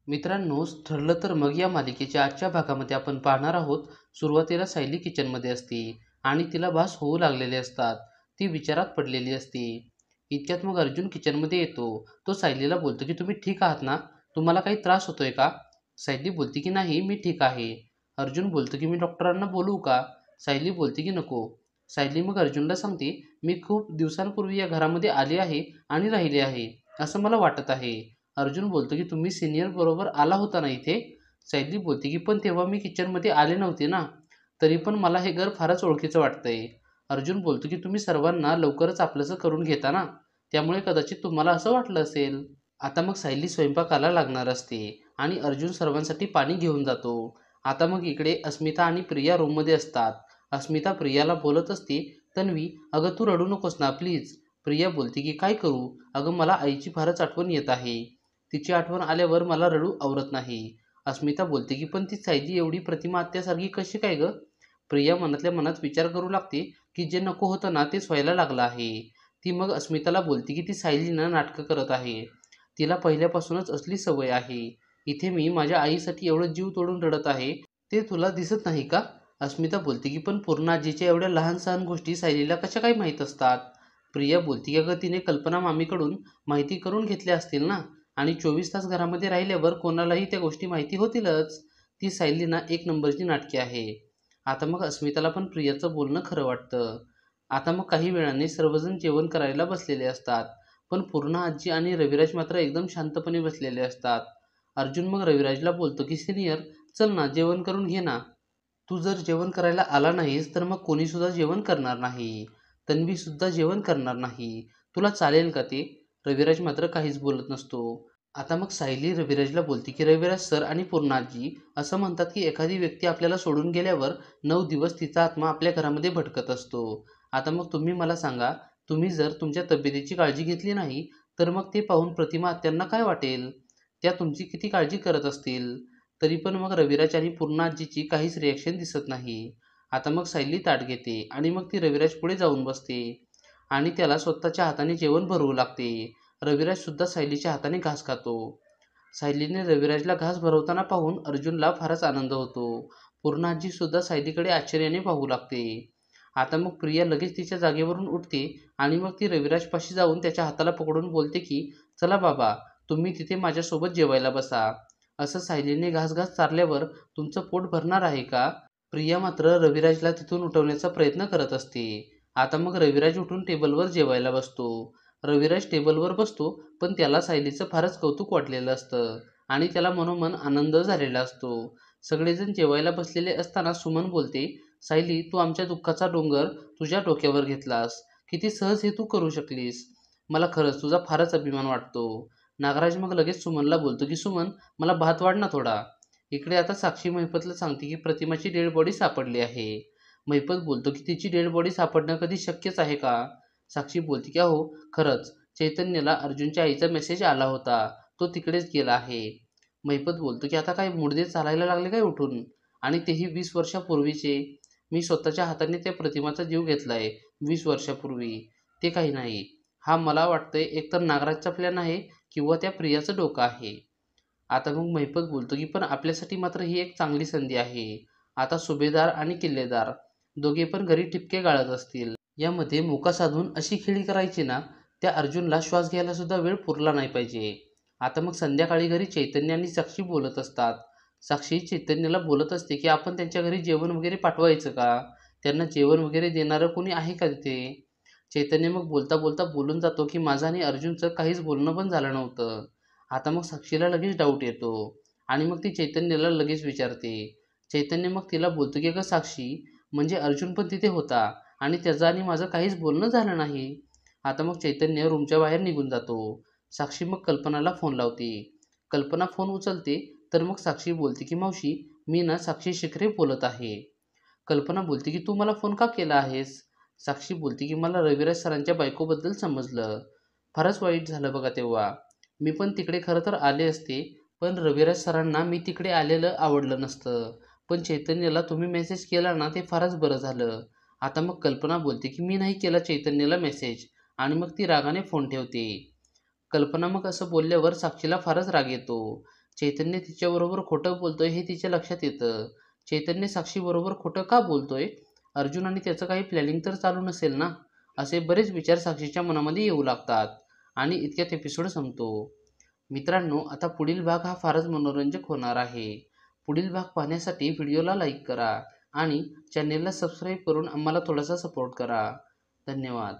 मित्रांनो, ठरलं तर मग या मालिकेच्या आजच्या भागामध्ये आपण पाहणार आहोत. सुरुवातीला सायली किचनमध्ये असते आणि तिला भास होऊ लागलेले असतात. ती विचारात पडलेली असते. इतक्यात मग अर्जुन किचनमध्ये येतो. तो सायलीला बोलतो की तुम्ही ठीक आहात ना? तुम्हाला काही त्रास होतोय का? सायली बोलते की नाही, मी ठीक आहे. अर्जुन बोलतो की मी डॉक्टरांना बोलवू का? सायली बोलते की नको. सायली मग अर्जुनला सांगते, मी खूप दिवसांपूर्वी या घरामध्ये आले आहे आणि राहिले आहे, असं मला वाटत आहे. अर्जुन बोलतो की तुम्ही सिनियर बरोबर आला होता ना इथे? सायली बोलते की पण तेव्हा मी किचनमध्ये आले नव्हते ना. तरी पण मला हे घर फारच ओळखीचं वाटतंय. अर्जुन बोलतो की तुम्ही सर्वांना लवकरच आपलंसं करून घेता ना, त्यामुळे कदाचित तुम्हाला असं वाटलं असेल. आता मग सायली स्वयंपाकाला लागणार असते आणि अर्जुन सर्वांसाठी पाणी घेऊन जातो. आता मग इकडे अस्मिता आणि प्रिया रूममध्ये असतात. अस्मिता प्रियाला बोलत असते, तन्वी, अगं तू रडू नकोस ना प्लीज. प्रिया बोलते की काय करू? अगं मला आईची फारच आठवण येत आहे. तिची आठवण आल्यावर मला रडू आवरत नाही. अस्मिता बोलते की पण ती सायली एवढी प्रतिमा आत्यासारखी कशी काय ग? प्रिया मनातल्या मनात विचार करू लागते की जे नको होतं ना तेच व्हायला लागलं आहे. ती मग अस्मिताला बोलते की ती सायली ना नाटकं करत आहे. तिला पहिल्यापासूनच असली सवय आहे. इथे मी माझ्या आईसाठी एवढं जीव तोडून रडत आहे, ते तुला दिसत नाही का? अस्मिता बोलते की पण पूर्ण आजीच्या एवढ्या लहान सहान गोष्टी सायलीला कशा काय माहीत असतात? प्रिया बोलते की अगं तिने कल्पना मामीकडून माहिती करून घेतल्या असतील ना, आणि 24 तास घरामध्ये राहिल्यावर कोणालाही त्या गोष्टी माहिती होतीलच. ती सायली ना एक नंबरची नाटकी आहे. आता मग अस्मिताला पण प्रियाचं बोलणं खरं वाटतं. आता मग काही वेळाने सर्वजण जेवण करायला बसलेले असतात. पण पूर्णा आजी आणि रविराज मात्र एकदम शांतपणे बसलेले असतात. अर्जुन मग रविराजला बोलतो की सिनियर, चल ना जेवण करून घे ना. तू जर जेवण करायला आला नाहीस तर मग कोणी सुद्धा जेवण करणार नाही. तन्वी सुद्धा जेवण करणार नाही. तुला चालेल का ते? रविराज मात्र काहीच बोलत नसतो. आता मग सायली रविराजला बोलते की रविराज सर आणि पूर्णाजी असं म्हणतात की एखादी व्यक्ती आपल्याला सोडून गेल्यावर 9 दिवस तिचा आत्मा आपल्या घरामध्ये भटकत असतो. आता मग तुम्ही मला सांगा, तुम्ही जर तुमच्या तब्येतीची काळजी घेतली नाही तर मग ते पाहून प्रतिमा आत्यांना काय वाटेल? त्या तुमची किती काळजी करत असतील? तरी पण मग रविराज आणि पूर्णाजीची काहीच रिॲक्शन दिसत नाही. आता मग सायली ताट घेते आणि मग ती रविराज पुढे जाऊन बसते आणि त्याला स्वतःच्या हाताने जेवण भरवू लागते. रविराज सुद्धा सायलीच्या हाताने घास खातो. सायलीने रविराजला घास भरवताना पाहून अर्जुनला फारच आनंद होतो. पूर्णाजी सुद्धा सायलीकडे आश्चर्याने पाहू लागते. आता मग प्रिया लगेच तिच्या जागेवरून उठते आणि मग ती रविराजपाशी जाऊन त्याच्या हाताला पकडून बोलते की चला बाबा, तुम्ही तिथे माझ्यासोबत जेवायला बसा. असं सायलीने घास घास चारल्यावर तुमचं पोट भरणार आहे का? प्रिया मात्र रविराजला तिथून उठवण्याचा प्रयत्न करत असते. आता मग रविराज उठून टेबलवर जेवायला बसतो. रविराज टेबलवर बसतो, पण त्याला सायलीचं फारच कौतुक वाटलेलं असतं आणि त्याला मनोमन आनंद झालेला असतो. सगळेजण जेवायला बसलेले असताना सुमन बोलते, सायली, तू आमच्या दुःखाचा डोंगर तुझ्या डोक्यावर घेतलास. किती सहज हे तू करू शकलीस. मला खरंच तुझा फारच अभिमान वाटतो. नागराज मग लगेच सुमनला बोलतो की सुमन, मला भात वाढ ना थोडा. इकडे आता साक्षी महिपतला सांगते की प्रतिमाची डेड बॉडी सापडली आहे. महिपत बोलतो की तिची डेड बॉडी सापडणं कधी शक्यच आहे का? साक्षी बोलते की अहो, खरंच चैतन्यला अर्जुनच्या आईचा मेसेज आला होता. तो तिकडेच गेला आहे. महिपत बोलतो की आता काय मुडदे चालायला लागले काय उठून? आणि तेही 20 वर्षापूर्वीचे. मी स्वतःच्या हाताने त्या प्रतिमाचा जीव घेतलाय 20 वर्षापूर्वी. ते काही नाही. हा मला वाटतंय एकतर नागराजचा प्लॅन आहे किंवा त्या प्रियाचं डोकं आहे. आता मग महिपत बोलतो की पण आपल्यासाठी मात्र ही एक चांगली संधी आहे. आता सुभेदार आणि किल्लेदार दोघे पण घरी ठिपके गाळत असतील. यामध्ये मुका साधून अशी खेळी करायची ना, त्या अर्जुनला श्वास घ्यायला सुद्धा वेळ पुरला नाही पाहिजे. आता मग संध्याकाळी घरी चैतन्य आणि साक्षी बोलत असतात. साक्षी चैतन्याला बोलत असते की आपण त्यांच्या घरी जेवण वगैरे पाठवायचं का? त्यांना जेवण वगैरे देणारं कोणी आहे का तिथे? चैतन्य मग बोलता बोलता बोलून जातो की माझं आणि अर्जुनचं काहीच बोलणं पण झालं नव्हतं. आता मग साक्षीला लगेच डाऊट येतो आणि मग ती चैतन्याला लगेच विचारते. चैतन्य मग तिला बोलतो की अगं साक्षी, म्हणजे अर्जुन पण तिथे होता आणि त्याचं आणि माझं काहीच बोलणं झालं नाही. आता मग चैतन्य रूमच्या बाहेर निघून जातो. साक्षी मग कल्पनाला फोन लावते. कल्पना फोन उचलते तर मग साक्षी बोलते की मावशी, मी ना साक्षी शिखरे बोलत आहे. कल्पना बोलते की तू मला फोन का केला आहेस? साक्षी बोलते की मला रविराज सरांच्या बायकोबद्दल समजलं. फारच वाईट झालं बघा तेव्हा. मी पण तिकडे खरं तर आले असते, पण रविराज सरांना मी तिकडे आलेलं आवडलं नसतं. पण चैतन्यला तुम्ही मेसेज केला ना ते फारच बरं झालं. आता मग कल्पना बोलते की मी नाही केला चैतन्यला मेसेज आणि मग ती रागाने फोन ठेवते. कल्पना मग असं बोलल्यावर साक्षीला फारच राग येतो. चैतन्य तिच्याबरोबर खोटं बोलतोय हे तिच्या लक्षात येतं. चैतन्य साक्षीबरोबर खोटं का बोलतोय? अर्जुन आणि त्याचं काही प्लॅनिंग तर चालू नसेल ना? असे बरेच विचार साक्षीच्या मनामध्ये येऊ लागतात आणि इतक्यात एपिसोड संपतो. मित्रांनो, आता पुढील भाग हा फारच मनोरंजक होणार आहे. पुढील भाग पाहण्यासाठी व्हिडिओला लाईक करा आणि चॅनेलला सबस्क्राईब करून आम्हाला थोडासा सपोर्ट करा. धन्यवाद.